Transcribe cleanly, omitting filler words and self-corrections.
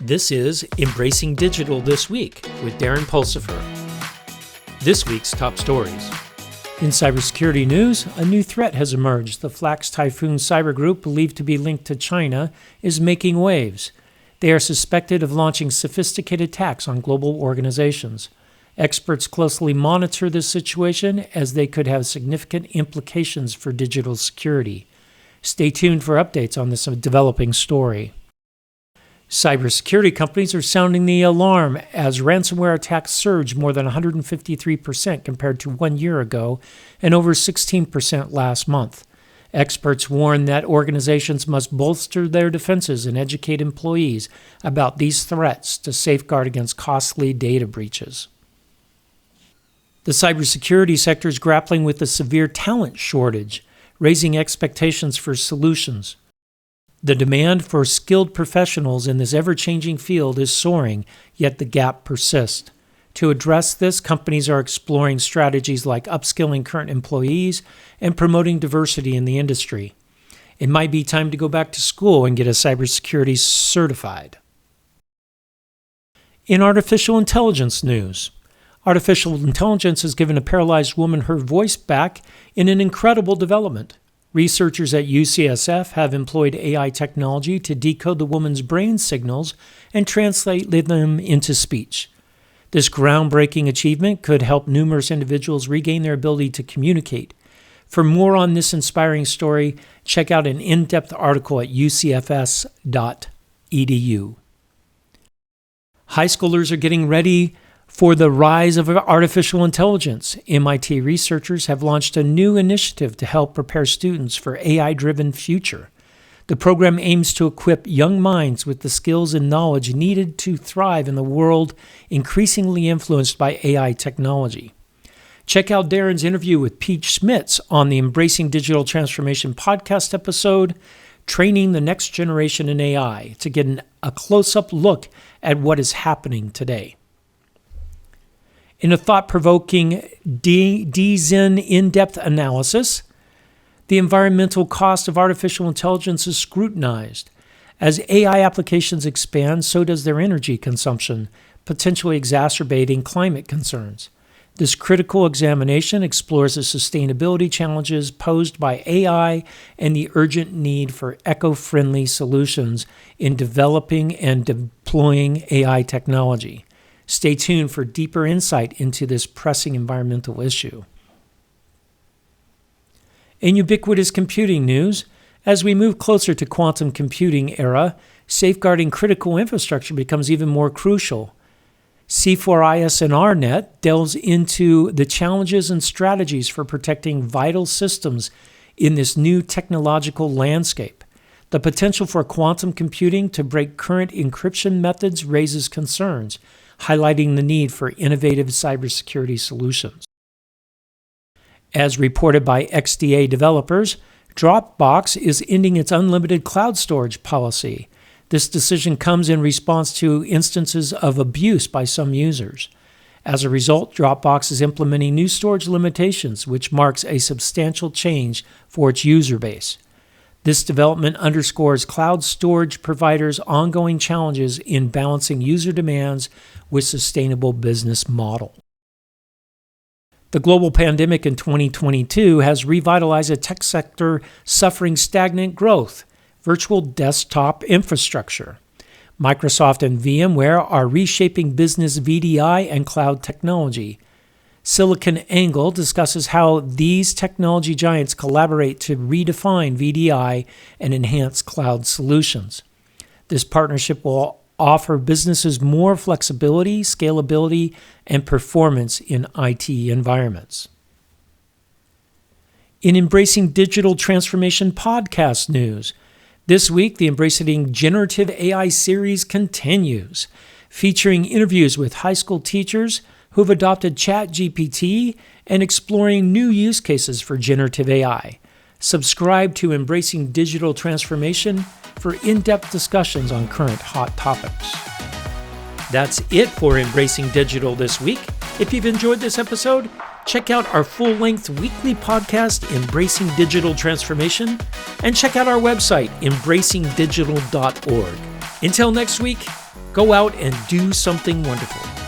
This is Embracing Digital This Week with Darren Pulsifer. This week's top stories. In cybersecurity news, a new threat has emerged. The Flax Typhoon cyber group, believed to be linked to China, is making waves. They are suspected of launching sophisticated attacks on global organizations. Experts closely monitor this situation as they could have significant implications for digital security. Stay tuned for updates on this developing story. Cybersecurity companies are sounding the alarm as ransomware attacks surged more than 153% compared to 1 year ago and over 16% last month. Experts warn that organizations must bolster their defenses and educate employees about these threats to safeguard against costly data breaches. The cybersecurity sector is grappling with a severe talent shortage, raising expectations for solutions. The demand for skilled professionals in this ever-changing field is soaring, yet the gap persists. To address this, companies are exploring strategies like upskilling current employees and promoting diversity in the industry. It might be time to go back to school and get a cybersecurity certified. In artificial intelligence news, artificial intelligence has given a paralyzed woman her voice back in an incredible development. Researchers at UCSF have employed AI technology to decode the woman's brain signals and translate them into speech. This groundbreaking achievement could help numerous individuals regain their ability to communicate. For more on this inspiring story, check out an in-depth article at ucfs.edu. High schoolers are getting ready for the rise of artificial intelligence. MIT researchers have launched a new initiative to help prepare students for AI-driven future. The program aims to equip young minds with the skills and knowledge needed to thrive in the world increasingly influenced by AI technology. Check out Darren's interview with Pete Schmitz on the Embracing Digital Transformation podcast episode, Training the Next Generation in AI, to get a close-up look at what is happening today. In a thought-provoking DZen in-depth analysis, the environmental cost of artificial intelligence is scrutinized. As AI applications expand, so does their energy consumption, potentially exacerbating climate concerns. This critical examination explores the sustainability challenges posed by AI and the urgent need for eco-friendly solutions in developing and deploying AI technology. Stay tuned for deeper insight into this pressing environmental issue. In ubiquitous computing news, as we move closer to quantum computing era, safeguarding critical infrastructure becomes even more crucial. C4ISNRnet delves into the challenges and strategies for protecting vital systems in this new technological landscape. The potential for quantum computing to break current encryption methods raises concerns, highlighting the need for innovative cybersecurity solutions. As reported by XDA developers, Dropbox is ending its unlimited cloud storage policy. This decision comes in response to instances of abuse by some users. As a result, Dropbox is implementing new storage limitations, which marks a substantial change for its user base. This development underscores cloud storage providers' ongoing challenges in balancing user demands with sustainable business model. The global pandemic in 2022 has revitalized a tech sector suffering stagnant growth, virtual desktop infrastructure. Microsoft and VMware are reshaping business VDI and cloud technology. SiliconANGLE discusses how these technology giants collaborate to redefine VDI and enhance cloud solutions. This partnership will offer businesses more flexibility, scalability, and performance in IT environments. In Embracing Digital Transformation podcast news, this week the Embracing Generative AI series continues, featuring interviews with high school teachers who've adopted ChatGPT and exploring new use cases for generative AI. Subscribe to Embracing Digital Transformation for in-depth discussions on current hot topics. That's it for Embracing Digital this week. If you've enjoyed this episode, check out our full-length weekly podcast, Embracing Digital Transformation, and check out our website, embracingdigital.org. Until next week, Go out and do something wonderful.